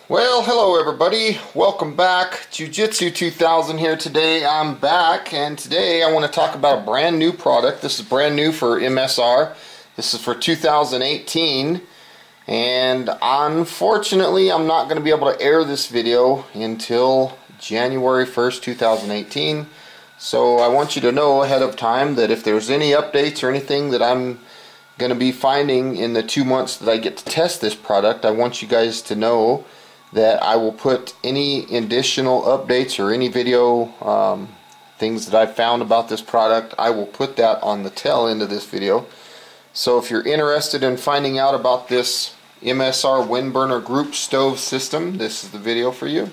Well, hello everybody. Welcome back. Jiu-Jitsu 2000 here today. I'm back, and today I want to talk about a brand new product. This is brand new for MSR. This is for 2018, and unfortunately I'm not going to be able to air this video until January 1st, 2018. So I want you to know ahead of time that if there's any updates or anything that I'm going to be finding in the 2 months that I get to test this product, I want you guys to know that I will put any additional updates or any video things that I've found about this product. I will put that on the tail end of this video. So if you're interested in finding out about this MSR WindBurner Group Stove System, this is the video for you.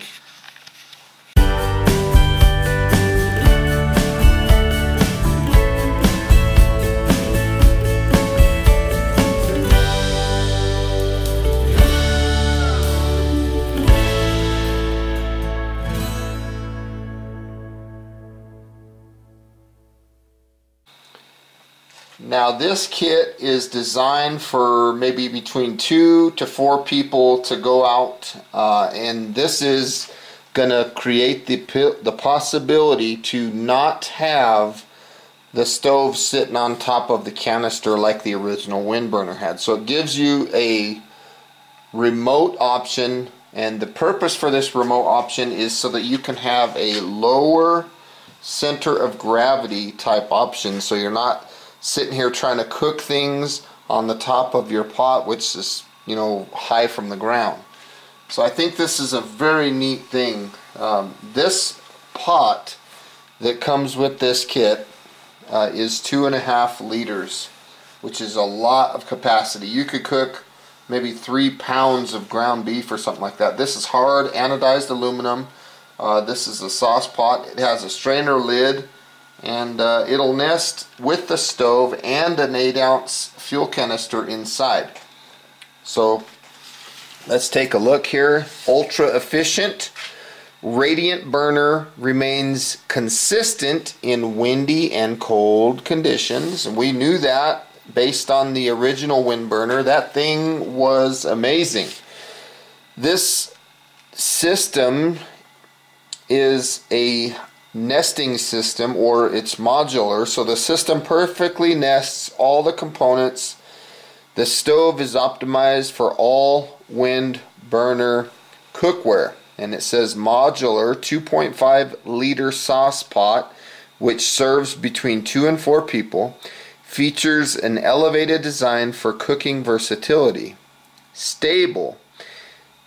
Now this kit is designed for maybe between 2 to 4 people to go out, and this is going to create the possibility to not have the stove sitting on top of the canister like the original WindBurner had. So it gives you a remote option, and the purpose for this remote option is so that you can have a lower center of gravity type option, so you're not sitting here trying to cook things on the top of your pot, which is, you know, high from the ground. So I think this is a very neat thing. This pot that comes with this kit is 2.5 liters, which is a lot of capacity. You could cook maybe 3 pounds of ground beef or something like that. This is hard anodized aluminum. This is a sauce pot. It has a strainer lid, and it'll nest with the stove and an 8-ounce fuel canister inside. So let's take a look here. Ultra efficient, radiant burner, remains consistent in windy and cold conditions. We knew that based on the original WindBurner. That thing was amazing. This system is a nesting system, or it's modular, so the system perfectly nests all the components. The stove is optimized for all WindBurner cookware, and it says modular 2.5 liter sauce pot, which serves between 2 and 4 people. Features an elevated design for cooking versatility. Stable,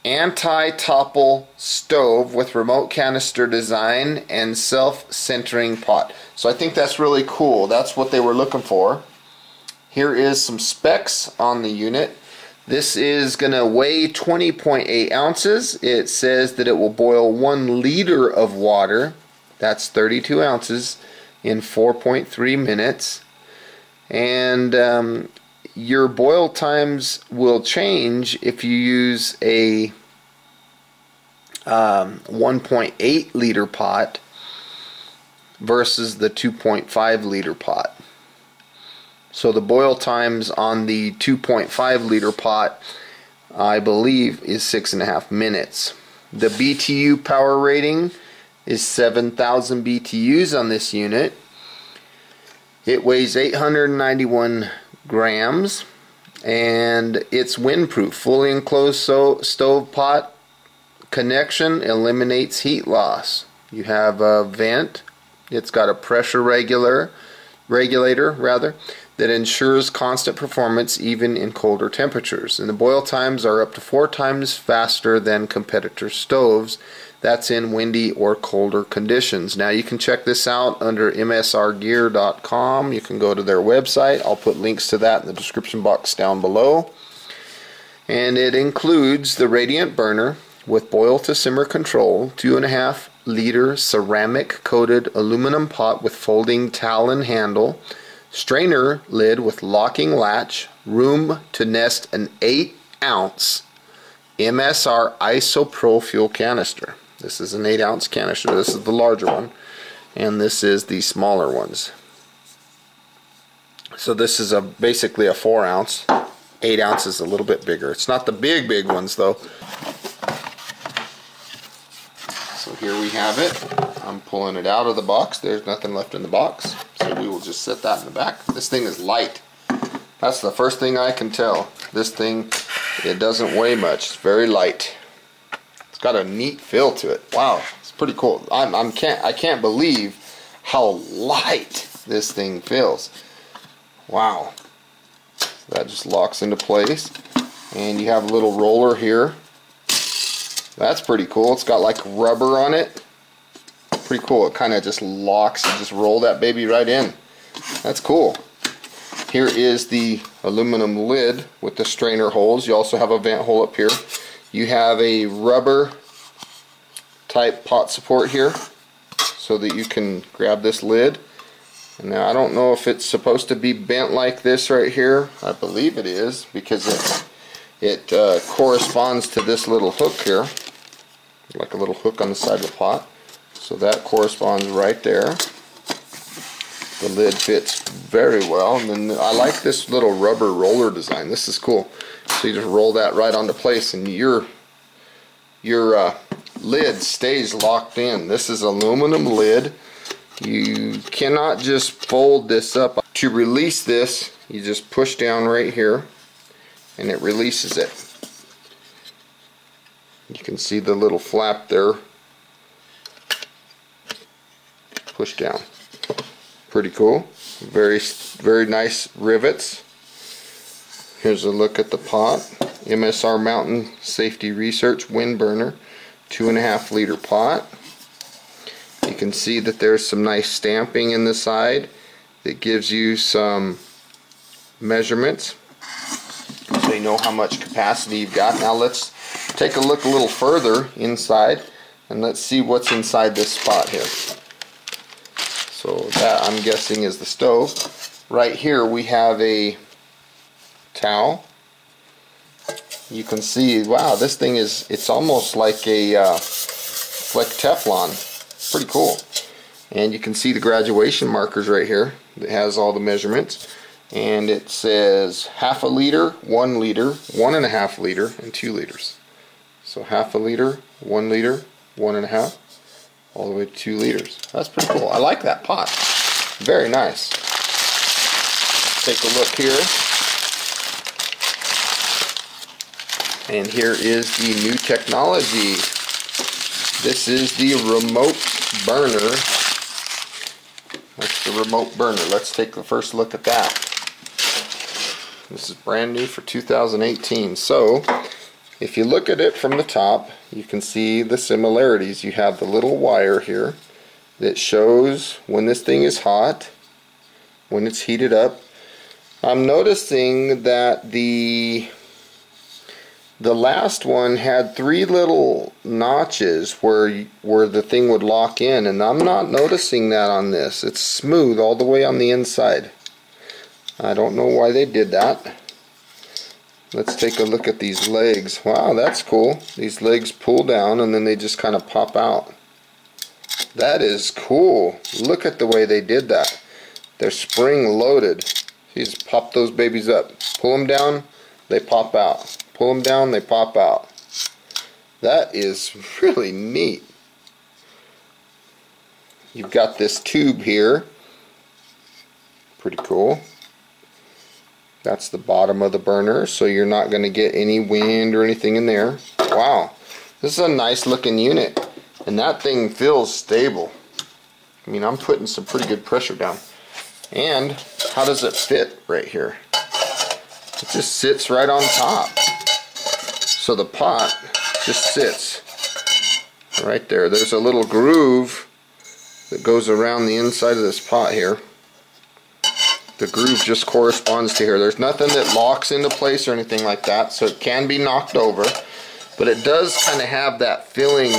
anti-topple stove with remote canister design and self-centering pot. So I think that's really cool. That's what they were looking for. Here is some specs on the unit. This is going to weigh 20.8 ounces. It says that it will boil 1 liter of water. That's 32 ounces in 4.3 minutes. And your boil times will change if you use a 1.8 liter pot versus the 2.5 liter pot. So the boil times on the 2.5 liter pot, I believe, is 6.5 minutes. The BTU power rating is 7,000 BTUs on this unit. It weighs 891 grams, and it's windproof. Fully enclosed stove pot connection eliminates heat loss. You have a vent. It's got a pressure regulator that ensures constant performance even in colder temperatures, and the boil times are up to 4 times faster than competitor stoves. That's in windy or colder conditions. Now you can check this out under msrgear.com. You can go to their website. I'll put links to that in the description box down below. And it includes the radiant burner with boil to simmer control, 2.5 liter ceramic coated aluminum pot with folding talon handle, strainer lid with locking latch, room to nest an 8-ounce MSR isopro fuel canister. This is an 8-ounce canister. This is the larger one, and this is the smaller ones. So this is basically a 4-ounce. 8 ounces, a little bit bigger. It's not the big ones though. here we have it. I'm pulling it out of the box. There's nothing left in the box, so we will just set that in the back. This thing is light. That's the first thing I can tell. This thing, it doesn't weigh much. It's very light. It's got a neat feel to it. Wow, it's pretty cool. I can't believe how light this thing feels. Wow. That just locks into place, and you have a little roller here. That's pretty cool. It's got like rubber on it. Pretty cool. It kind of just locks and just roll that baby right in. That's cool. Here is the aluminum lid with the strainer holes. You also have a vent hole up here. You have a rubber type pot support here so that you can grab this lid. And now I don't know if it's supposed to be bent like this right here. I believe it is, because it corresponds to this little hook here, like a little hook on the side of the pot. So that corresponds right there. The lid fits very well, and then I like this little rubber roller design. This is cool. So you just roll that right onto place, and your lid stays locked in. This is aluminum lid. You cannot just fold this up. To release this, you just push down right here, and it releases it. You can see the little flap there. Push down. Pretty cool. Very nice rivets. Here's a look at the pot. MSR Mountain Safety Research WindBurner 2.5 liter pot. You can see that there's some nice stamping in the side that gives you some measurements so you know how much capacity you've got. Now let's take a look a little further inside, and let's see what's inside this spot here. So that, I'm guessing, is the stove. Right here we have a towel. You can see, wow, this thing is, it's almost like a like Teflon. Pretty cool. And you can see the graduation markers right here. It has all the measurements, and it says 1/2 liter, 1 liter, 1.5 liter, and 2 liters. So 1/2 liter, 1 liter, 1.5, all the way to 2 liters. That's pretty cool. I like that pot. Very nice. Take a look here. And here is the new technology. This is the remote burner. That's the remote burner. Let's take the first look at that. This is brand new for 2018. So if you look at it from the top, you can see the similarities. You have the little wire here that shows when this thing is hot, when it's heated up. I'm noticing that the last one had 3 little notches where the thing would lock in, and I'm not noticing that on this. It's smooth all the way on the inside. I don't know why they did that. Let's take a look at these legs. Wow, that's cool. These legs pull down and then they just kind of pop out. That is cool. Look at the way they did that. They're spring loaded. You just pop those babies up. Pull them down, they pop out. Pull them down, they pop out. That is really neat. You've got this tube here. Pretty cool. That's the bottom of the burner, so you're not going to get any wind or anything in there. Wow, this is a nice looking unit, and that thing feels stable. I mean, I'm putting some pretty good pressure down. And how does it fit right here? It just sits right on top. So the pot just sits right there. There's a little groove that goes around the inside of this pot here. The groove just corresponds to here. There's nothing that locks into place or anything like that, so it can be knocked over, but it does kind of have that feeling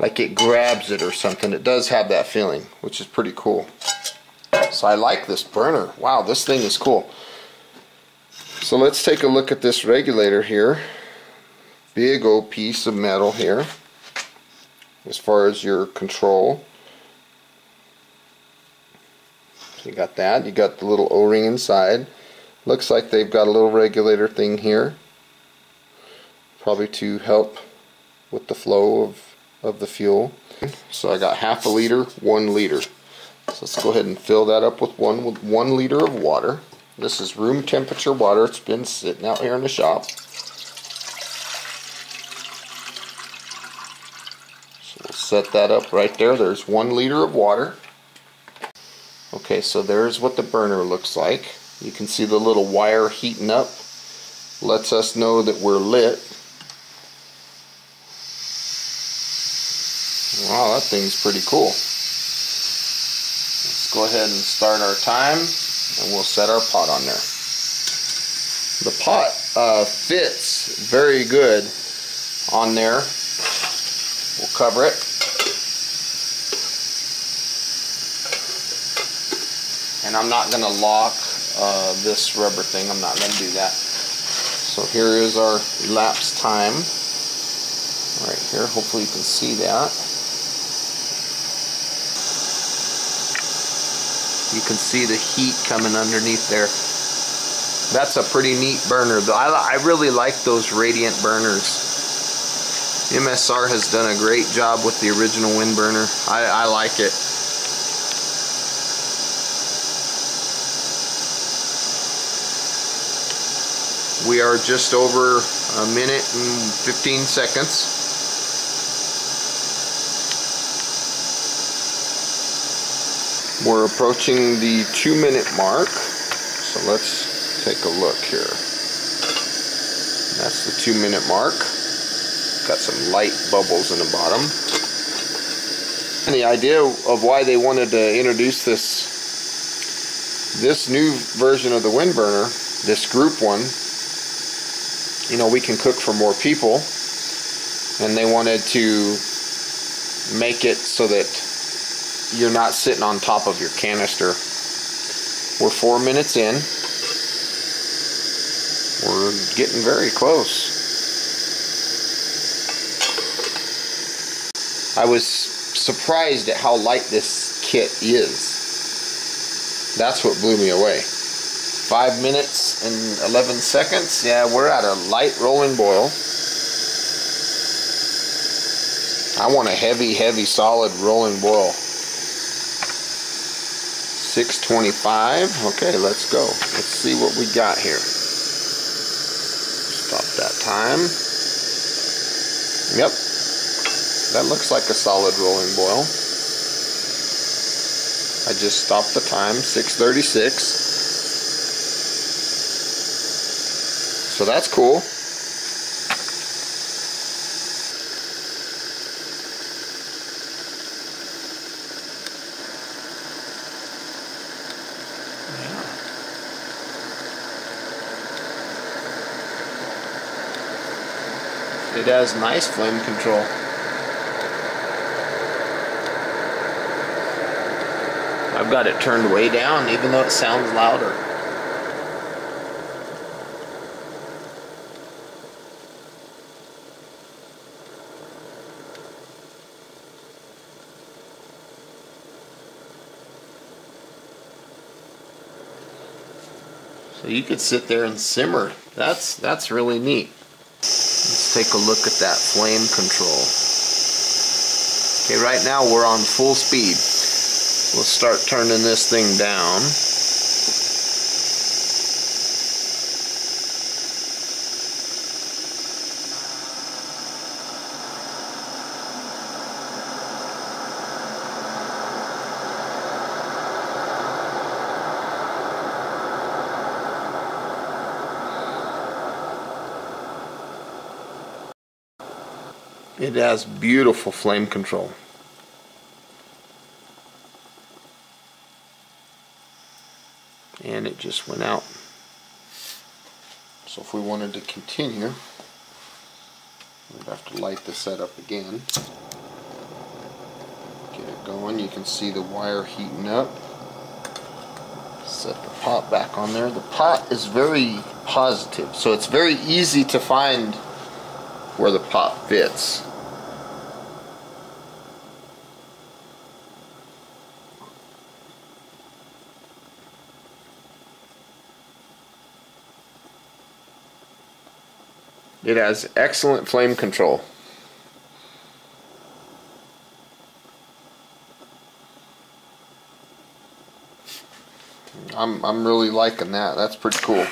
like it grabs it or something. It does have that feeling, which is pretty cool. So I like this burner. Wow, this thing is cool. So let's take a look at this regulator here. Big old piece of metal here as far as your control. You got that. You got the little O-ring inside. Looks like they've got a little regulator thing here, probably to help with the flow of the fuel. So I got half a liter, 1 liter. So let's go ahead and fill that up with 1 liter of water. This is room temperature water. It's been sitting out here in the shop. So we'll set that up right there. There's 1 liter of water. Okay, so there's what the burner looks like. You can see the little wire heating up. Lets us know that we're lit. Wow, that thing's pretty cool. Let's go ahead and start our time, and we'll set our pot on there. The pot fits very good on there. We'll cover it. And I'm not going to lock this rubber thing. I'm not going to do that. So here is our elapsed time. Right here, hopefully you can see that. You can see the heat coming underneath there. That's a pretty neat burner. I really like those radiant burners. MSR has done a great job with the original WindBurner. I like it. We are just over a minute and 15 seconds. We're approaching the 2-minute mark, so let's take a look here. That's the 2-minute mark. Got some light bubbles in the bottom. And the idea of why they wanted to introduce this new version of the WindBurner, this group one, you know, we can cook for more people, and they wanted to make it so that you're not sitting on top of your canister. We're 4 minutes in. We're getting very close. I was surprised at how light this kit is. That's what blew me away. 5 minutes and 11 seconds. Yeah, we're at a light rolling boil. I want a heavy, solid rolling boil. 625. Okay, let's go. Let's see what we got here. Stop that time. Yep. That looks like a solid rolling boil. I just stopped the time, 6:36. So that's cool. It has nice flame control. I've got it turned way down even though it sounds louder. So you could sit there and simmer. That's really neat. Let's take a look at that flame control. Okay, right now we're on full speed. We'll start turning this thing down. It has beautiful flame control. And it just went out. So if we wanted to continue, we'd have to light the setup again. Get it going. You can see the wire heating up. Set the pot back on there. The pot is very positive, so it's very easy to find where the pot fits. It has excellent flame control. I'm really liking that. That's pretty cool.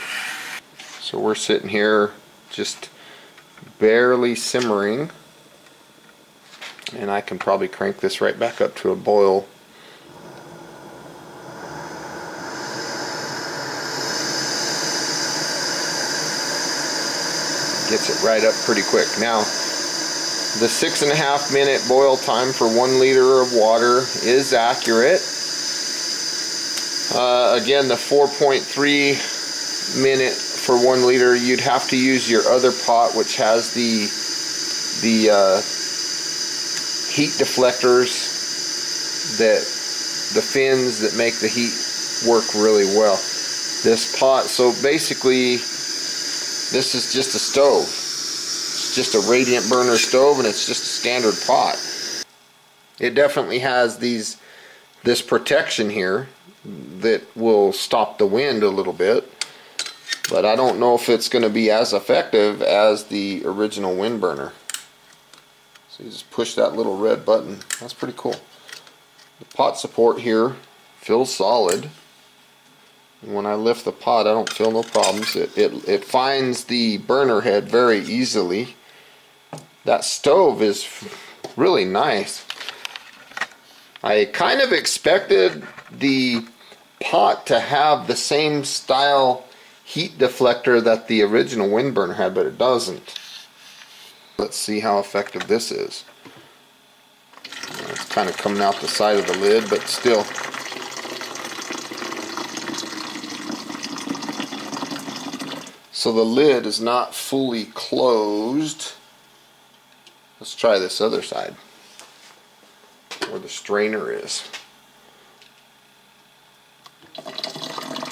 So we're sitting here just barely simmering, and I can probably crank this right back up to a boil. Gets it right up pretty quick. Now, the 6.5 minute boil time for 1 liter of water is accurate. Again, the 4.3 minute for 1 liter, you'd have to use your other pot, which has the heat deflectors, that the fins that make the heat work really well. This pot, so basically this is just a stove. It's just a radiant burner stove, and it's just a standard pot. It definitely has this protection here that will stop the wind a little bit, but I don't know if it's going to be as effective as the original WindBurner. So you just push that little red button. That's pretty cool. The pot support here feels solid. And when I lift the pot, I don't feel no problems. It finds the burner head very easily. That stove is really nice. I kind of expected the pot to have the same style heat deflector that the original WindBurner had, but it doesn't. Let's see how effective this is. It's kind of coming out the side of the lid, but still. So the lid is not fully closed. Let's try this other side, where the strainer is.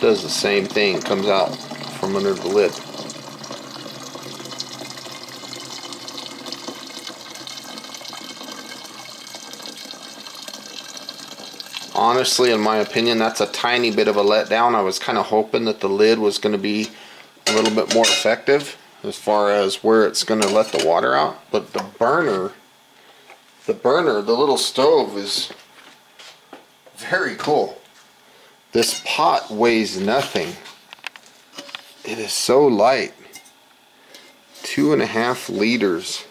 Does the same thing, comes out from under the lid. Honestly, in my opinion, that's a tiny bit of a letdown. I was kind of hoping that the lid was going to be a little bit more effective as far as where it's going to let the water out, but the little stove is very cool. This pot weighs nothing. It is so light. 2.5 liters.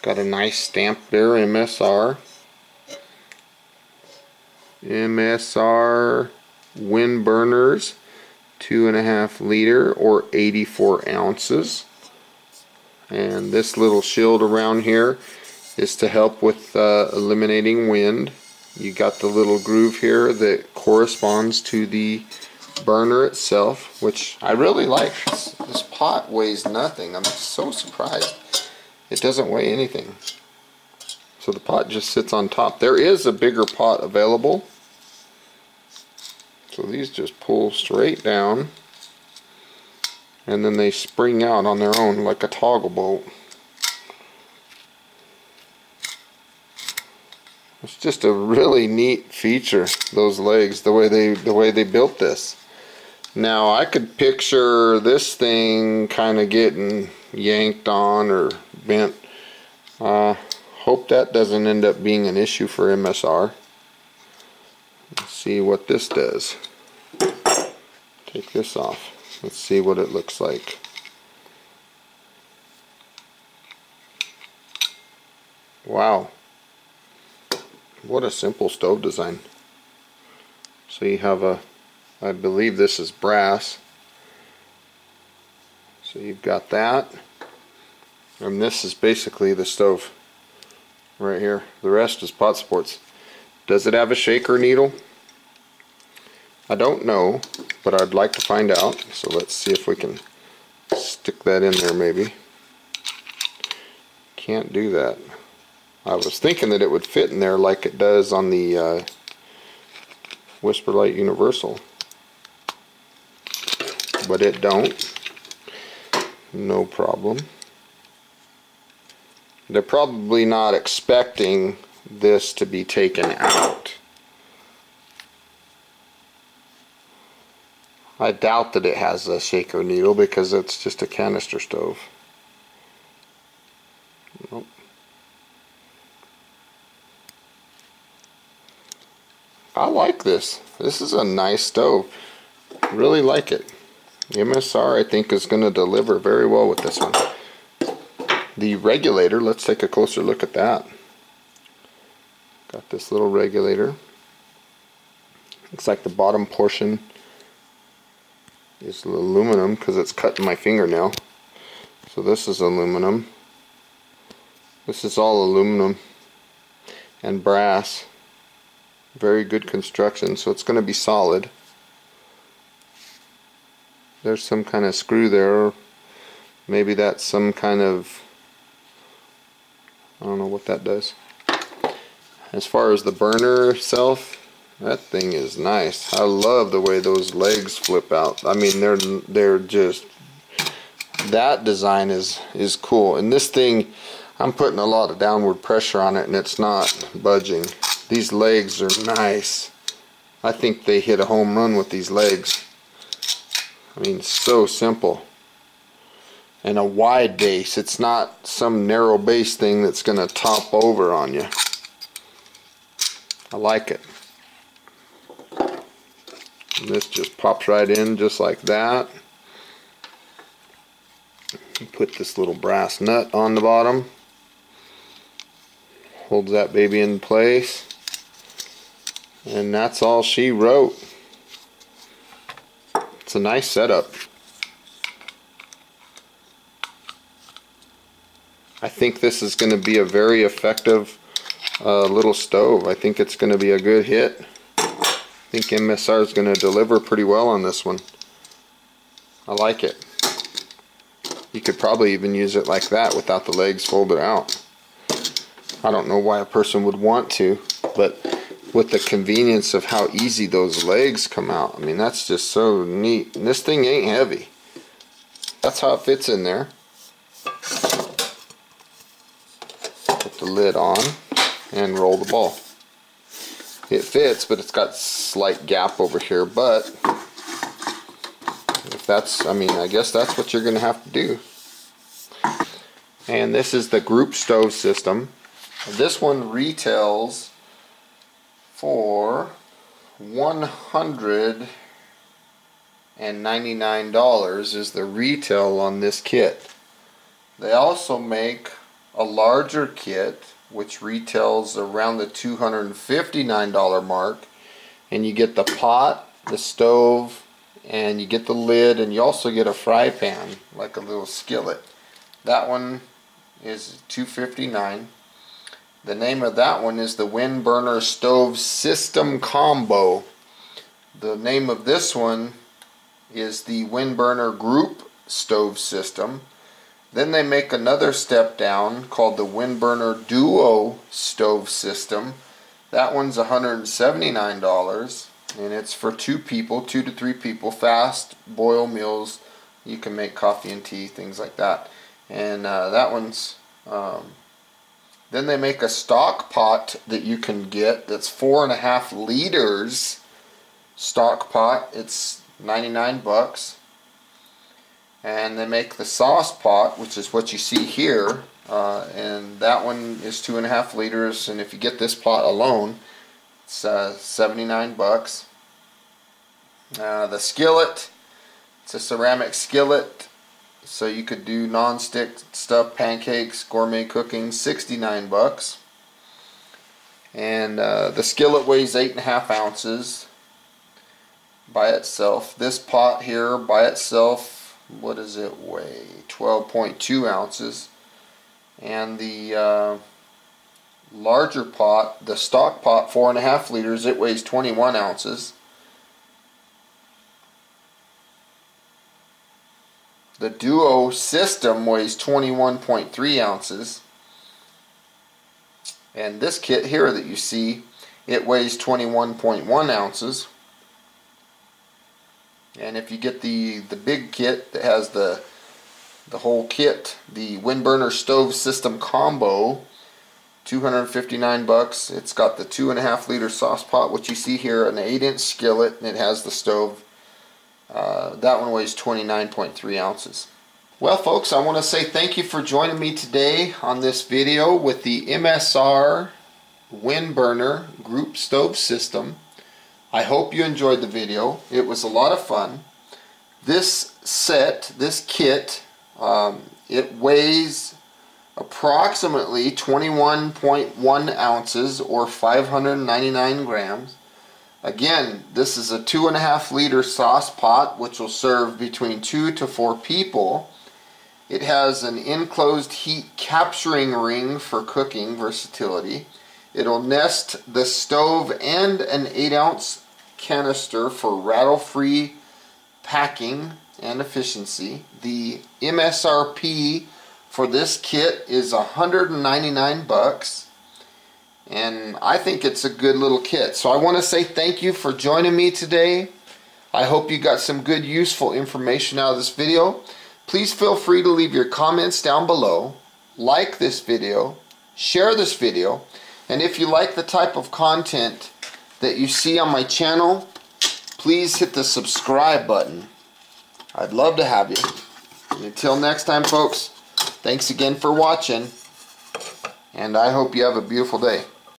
Got a nice stamp there, MSR. MSR WindBurners, 2.5 liter or 84 ounces. And this little shield around here is to help with eliminating wind. You got the little groove here that corresponds to the burner itself, which I really like. This pot weighs nothing. I'm so surprised. It doesn't weigh anything. So the pot just sits on top. There is a bigger pot available. So these just pull straight down, and then they spring out on their own like a toggle bolt. It's just a really neat feature, those legs, the way they built this. Now I could picture this thing kind of getting yanked on or bent. Hope that doesn't end up being an issue for MSR. Let's see what this does. Take this off. Let's see what it looks like. Wow. What a simple stove design. So you have I believe this is brass. So you've got that. And this is basically the stove right here. The rest is pot supports. Does it have a shaker needle? I don't know, but I'd like to find out. So let's see if we can stick that in there maybe. Can't do that. I was thinking that it would fit in there like it does on the Whisperlite Universal, but it don't. No problem. They're probably not expecting this to be taken out. I doubt that it has a shaker needle because it's just a canister stove. Nope. I like this. This is a nice stove. Really like it. The MSR, I think, is going to deliver very well with this one. The regulator, let's take a closer look at that. Got this little regulator. Looks like the bottom portion is aluminum because it's cutting my fingernail. So this is aluminum. This is all aluminum and brass. Very good construction, so it's going to be solid. There's some kind of screw there. Maybe that's some kind of, I don't know what that does. As far as the burner itself, that thing is nice. I love the way those legs flip out. I mean, they're just, that design is cool. And this thing, I'm putting a lot of downward pressure on it and it's not budging. These legs are nice. I think they hit a home run with these legs. I mean, so simple. And a wide base. It's not some narrow base thing that's going to top over on you. I like it. And this just pops right in just like that. You put this little brass nut on the bottom. Holds that baby in place. And that's all she wrote. It's a nice setup. I think this is going to be a very effective little stove. I think it's going to be a good hit. I think MSR is going to deliver pretty well on this one. I like it. You could probably even use it like that without the legs folded out. I don't know why a person would want to, but with the convenience of how easy those legs come out, I mean, that's just so neat. And this thing ain't heavy. That's how it fits in there. Put the lid on and roll the ball. It fits, but it's got slight gap over here, but if that's, I mean, I guess that's what you're going to have to do. And this is the Group Stove System. This one retails for $199 is the retail on this kit. They also make a larger kit which retails around the $259 mark, and you get the pot, the stove, and you get the lid, and you also get a fry pan, like a little skillet. That one is $259. The name of that one is the WindBurner Stove System Combo. The name of this one is the WindBurner Group Stove System. Then they make another step down called the WindBurner Duo Stove System. That one's $179, and it's for 2 people, 2 to 3 people, fast boil meals. You can make coffee and tea, things like that. And that one's then they make a stock pot that you can get that's 4.5 liters stock pot. It's 99 bucks. And they make the sauce pot, which is what you see here, and that one is 2.5 liters, and if you get this pot alone, it's 79 bucks. The skillet, it's a ceramic skillet, so you could do non-stick stuff, pancakes, gourmet cooking, 69 bucks. And the skillet weighs 8.5 ounces by itself. This pot here by itself, what does it weigh? 12.2 ounces. And the larger pot, the stock pot, 4.5 liters, it weighs 21 ounces. The Duo System weighs 21.3 ounces. And this kit here that you see, it weighs 21.1 ounces. And if you get the big kit that has the whole kit, the WindBurner Stove System Combo, 259 bucks. It's got the 2.5 liter sauce pot, which you see here, an 8-inch skillet, and it has the stove. That one weighs 29.3 ounces. Well, folks, I want to say thank you for joining me today on this video with the MSR WindBurner Group Stove System. I hope you enjoyed the video. It was a lot of fun. This kit, it weighs approximately 21.1 ounces or 599 grams. Again, this is a 2.5 liter sauce pot which will serve between 2 to 4 people. It has an enclosed heat capturing ring for cooking versatility. It'll nest the stove and an 8-ounce canister for rattle-free packing and efficiency. The MSRP for this kit is $199, and I think it's a good little kit. So I want to say thank you for joining me today. I hope you got some good useful information out of this video. Please feel free to leave your comments down below, like this video, share this video, and if you like the type of content that you see on my channel, please hit the subscribe button. I'd love to have you. And until next time, folks, thanks again for watching, and I hope you have a beautiful day.